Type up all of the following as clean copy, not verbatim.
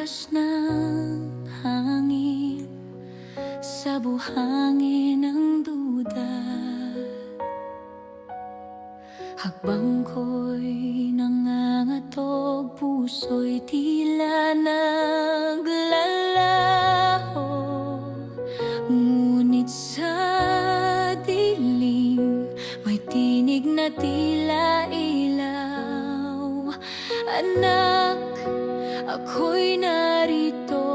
lakas ng hangin sa buhangin ng duda. Hakbang ko'y nangangatog, puso'y tila naglalaho. Ngunit sa dilim may tinig na tila ilaw. Anak, ako'y narito.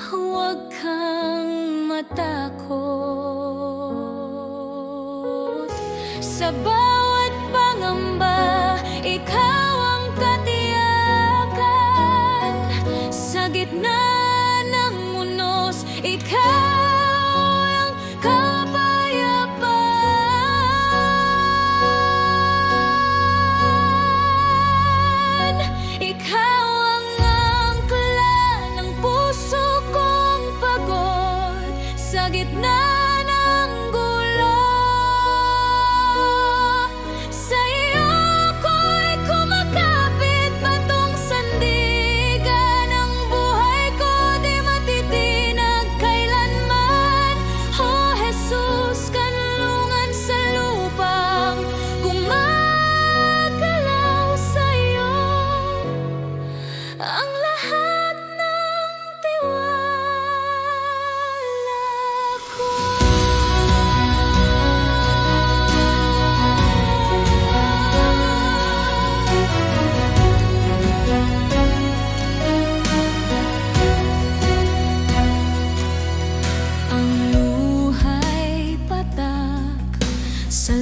Huwag kang matakot. Sa bawat pangamba, ikaw ang katiyakan. Sa gitna ng unos, ikaw ang kapayapaan. Ikaw ang angkla ng puso kong pagod. Sa gitna ng gulo, sa iyo ko'y kumakapit. Batong sandigan ng buhay ko, di matitinag kailanman. O Jesus, kanlungan sa lupang gumagalaw sa iyo. Ang lahat ng tiwala ko. Ang luha'y patak sa